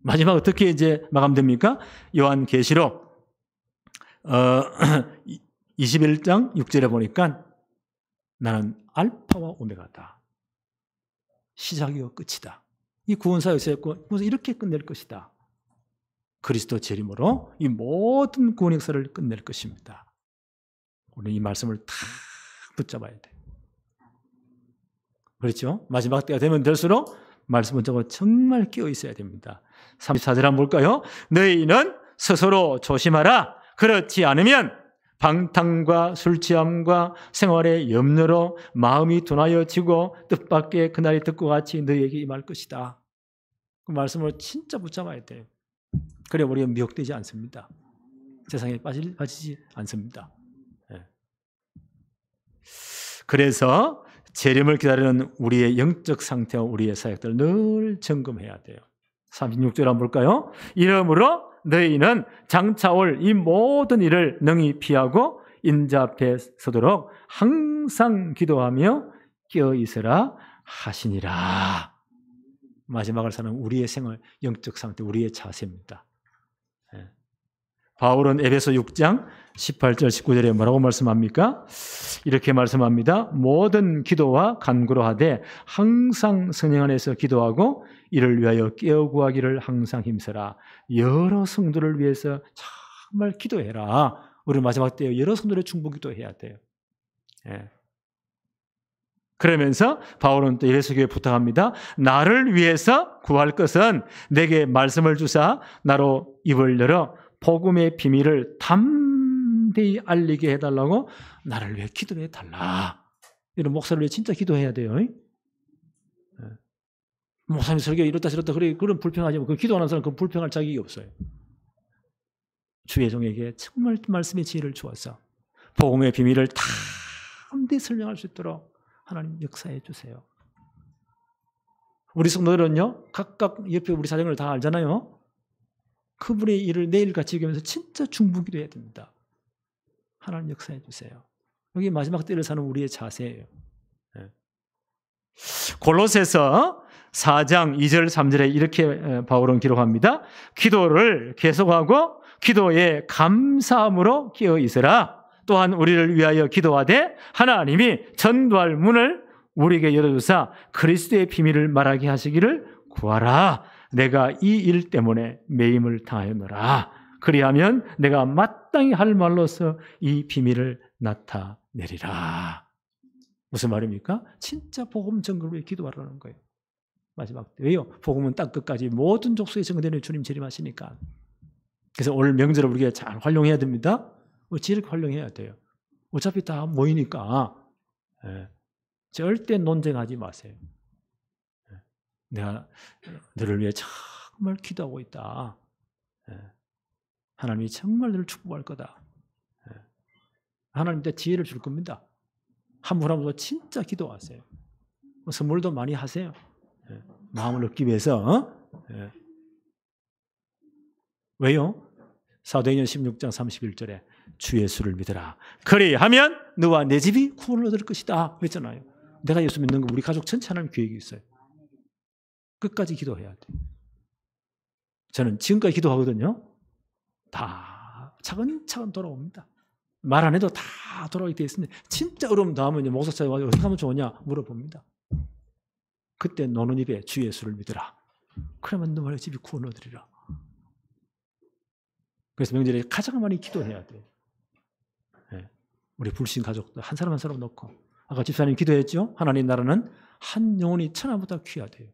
마지막 어떻게 이제 마감됩니까? 요한계시록 21장 6절에 보니까 나는 알파와 오메가다. 시작이고 끝이다. 이 구원사역에서 이렇게 끝낼 것이다. 그리스도 재림으로 이 모든 구원 역사를 끝낼 것입니다. 우리 이 말씀을 다 붙잡아야 돼요. 그렇죠? 마지막 때가 되면 될수록 말씀을 잡고 정말 깨어 있어야 됩니다. 34절 한번 볼까요? 너희는 스스로 조심하라. 그렇지 않으면 방탕과 술 취함과 생활의 염려로 마음이 둔하여지고 뜻밖의 그날이 듣고 같이 너희에게 임할 것이다. 그 말씀을 진짜 붙잡아야 돼요. 그래 우리가 미혹되지 않습니다. 세상에 빠지지 않습니다. 그래서 재림을 기다리는 우리의 영적 상태와 우리의 사역들을 늘 점검해야 돼요. 36절 한번 볼까요? 이러므로 너희는 장차 올 이 모든 일을 능히 피하고 인자 앞에 서도록 항상 기도하며 깨어 있으라 하시니라. 마지막을 사는 우리의 생활, 영적 상태, 우리의 자세입니다. 바울은 에베소 6장 18절 19절에 뭐라고 말씀합니까? 이렇게 말씀합니다. 모든 기도와 간구로 하되 항상 성령 안에서 기도하고 이를 위하여 깨어 구하기를 항상 힘써라. 여러 성도를 위해서 정말 기도해라. 우리 마지막 때 여러 성도를 충분 기도해야 돼요. 그러면서 바울은 또 에베소 교회에 부탁합니다. 나를 위해서 구할 것은 내게 말씀을 주사 나로 입을 열어 복음의 비밀을 담대히 알리게 해달라고 나를 위해 기도해 달라. 이런 목사를 위해 진짜 기도해야 돼요. 목사님 설교 이렇다 저렇다 그런 불평하지만 그 기도하는 사람 그 불평할 자격이 없어요. 주의 종에게 정말 말씀의 지혜를 주어서 복음의 비밀을 담대히 설명할 수 있도록 하나님 역사해 주세요. 우리 성도들은요 각각 옆에 우리 사정을 다 알잖아요. 그분의 일을 내일같이 여기면서 진짜 중보기도 해야 됩니다. 하나님 역사해 주세요. 여기 마지막 때를 사는 우리의 자세예요. 골로새서 4장 2절 3절에 이렇게 바울은 기록합니다. 기도를 계속하고 기도에 감사함으로 깨어 있으라. 또한 우리를 위하여 기도하되 하나님이 전도할 문을 우리에게 열어주사 그리스도의 비밀을 말하게 하시기를 구하라. 내가 이 일 때문에 매임을 당하였노라. 그리하면 내가 마땅히 할 말로서 이 비밀을 나타내리라. 무슨 말입니까? 진짜 복음 전거를 위해 기도하라는 거예요. 마지막 때. 왜요? 복음은 땅 끝까지 모든 족속에 전거되는 주님 재림하시니까. 그래서 오늘 명절을 우리가 잘 활용해야 됩니다. 지혜롭게 활용해야 돼요. 어차피 다 모이니까 절대 논쟁하지 마세요. 내가 너를 위해 정말 기도하고 있다. 하나님이 정말 너를 축복할 거다. 하나님한테 지혜를 줄 겁니다. 한 분 한 분 진짜 기도하세요. 선물도 많이 하세요. 마음을 얻기 위해서. 왜요? 사도행전 16장 31절에 주 예수를 믿으라. 그리하면 너와 내 집이 구원을 얻을 것이다. 그랬잖아요. 내가 예수 믿는 거 우리 가족 전체 하나님 계획이 있어요. 끝까지 기도해야 돼. 저는 지금까지 기도하거든요. 다 차근차근 돌아옵니다. 말 안 해도 다 돌아오게 되어 있습니다. 진짜 어려움 다음은 목사 찾아와서 어떻게 하면 좋으냐 물어봅니다. 그때 노는 입에 주 예수를 믿으라. 그러면 너의 집이 구원 얻으리라. 그래서 명절에 가장 많이 기도해야 돼요. 우리 불신 가족들 한 사람 한 사람 놓고 아까 집사님 기도했죠? 하나님 나라는 한 영혼이 천하보다 귀하대요.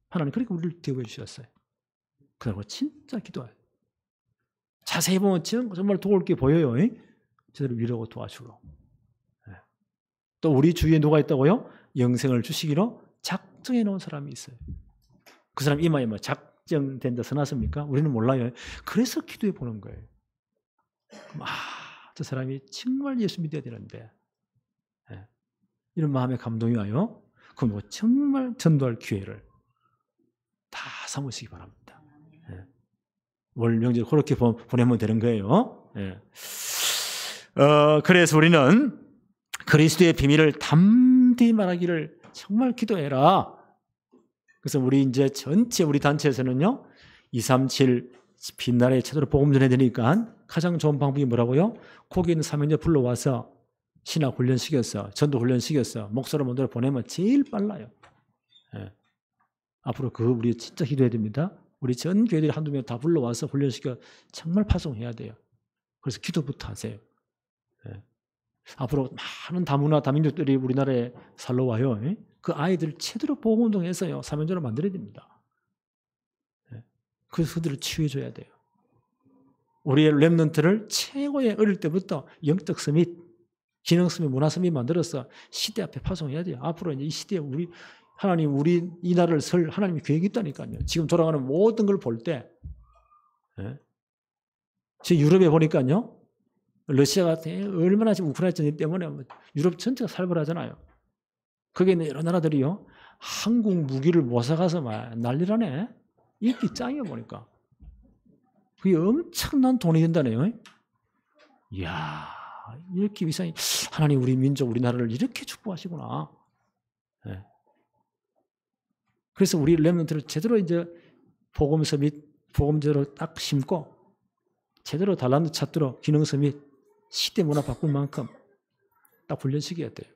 하나님 그렇게 우리를 대우해 주셨어요. 그러고 진짜 기도해요. 자세히 보면 정말 도울 게 보여요. 저들을 위로하고 도와주고. 또 우리 주위에 누가 있다고요? 영생을 주시기로 작정해 놓은 사람이 있어요. 그 사람 이마에 뭐 작정된다 써놨습니까? 우리는 몰라요. 그래서 기도해 보는 거예요. 저 사람이 정말 예수 믿어야 되는데 이런 마음에 감동이 와요. 그럼 정말 전도할 기회를 다 삼으시기 바랍니다. 월 명절 그렇게 보내면 되는 거예요. 그래서 우리는 그리스도의 비밀을 담대히 말하기를 정말 기도해라. 그래서 우리 이제 전체 우리 단체에서는요 237 빛날에 제대로 복음 전해야 되니까 가장 좋은 방법이 뭐라고요? 거기 있는 사명자 불러와서 신학 훈련 시켰어, 전도 훈련 시켰어, 목사로 먼저 보내면 제일 빨라요. 앞으로 우리 진짜 기도해야 됩니다. 우리 전 교회들이 한두 명 다 불러와서 훈련시켜 정말 파송해야 돼요. 그래서 기도부터 하세요. 앞으로 많은 다문화 다민족들이 우리나라에 살러 와요. 그 아이들 제대로 보호운동해서요 사명자로 만들어야 됩니다. 그래서 그들을 치유해줘야 돼요. 우리의 렘넌트를 최고의 어릴 때부터 영적 서밋, 기능 서밋, 문화 서밋 만들어서 시대 앞에 파송해야 돼요. 앞으로 이제 이 시대에 하나님 우리 이 나라를 설 하나님이 계획이 있다니까요. 지금 돌아가는 모든 걸 볼 때, 지금 유럽에 보니까요, 러시아가 얼마나 지금 우크라이나 전쟁 때문에 유럽 전체가 살벌하잖아요. 거기에 있는 여러 나라들이요, 한국 무기를 모사가서 막 난리라네. 인기 짱이야 보니까. 그게 엄청난 돈이 된다네요. 이야, 이렇게 위상이, 하나님 우리 민족, 우리나라를 이렇게 축복하시구나. 네. 그래서 우리 렘넌트를 제대로 이제 복음서 및 복음제로 딱 심고 제대로 달란트 찾도록 기능서 및 시대 문화 바꿀 만큼 딱 훈련시켜야 돼요.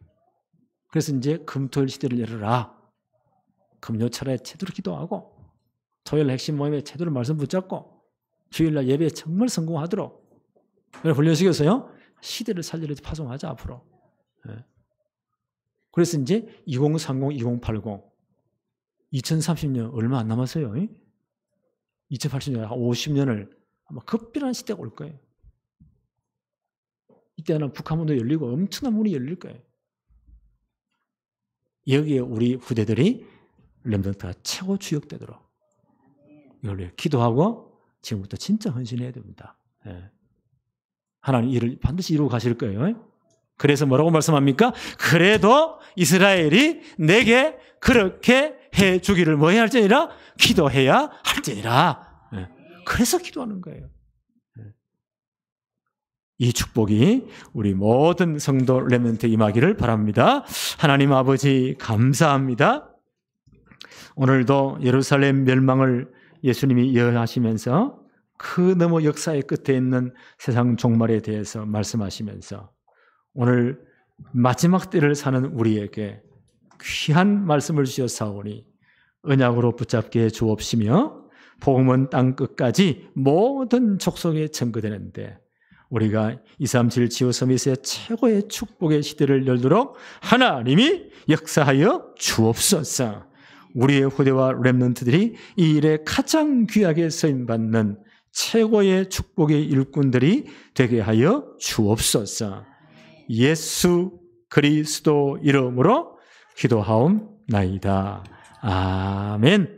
그래서 이제 금토일 시대를 열어라. 금요철에 제대로 기도하고 토요일 핵심 모임에 제대로 말씀 붙잡고 주일날 예배에 정말 성공하도록 훈련시켜서요, 시대를 살리려 파송하자 앞으로. 그래서 이제 2030, 2080 2030년 얼마 안 남았어요. 2080년 50년을 아마 급변한 시대가 올 거예요. 이때는 북한문도 열리고 엄청난 문이 열릴 거예요. 여기에 우리 후대들이 렘넌트가 최고 주역되도록 이걸 기도하고 지금부터 진짜 헌신해야 됩니다. 하나님 이를 반드시 이루고 가실 거예요. 그래서 뭐라고 말씀합니까? 그래도 이스라엘이 내게 그렇게 해주기를 뭐 해야 할지니라? 기도해야 할지니라. 그래서 기도하는 거예요. 이 축복이 우리 모든 성도 렘넌트에 임하기를 바랍니다. 하나님 아버지 감사합니다. 오늘도 예루살렘 멸망을 예수님이 예언하시면서 그 너머 역사의 끝에 있는 세상 종말에 대해서 말씀하시면서 오늘 마지막 때를 사는 우리에게 귀한 말씀을 주셨사오니 언약으로 붙잡게 해 주옵시며 복음은 땅 끝까지 모든 족속에 전거되는데 우리가 237 지오 서밋의 최고의 축복의 시대를 열도록 하나님이 역사하여 주옵소서. 우리의 후대와 렘넌트들이 이 일에 가장 귀하게 쓰임받는 최고의 축복의 일꾼들이 되게 하여 주옵소서. 예수 그리스도 이름으로 기도하옵나이다. 아멘.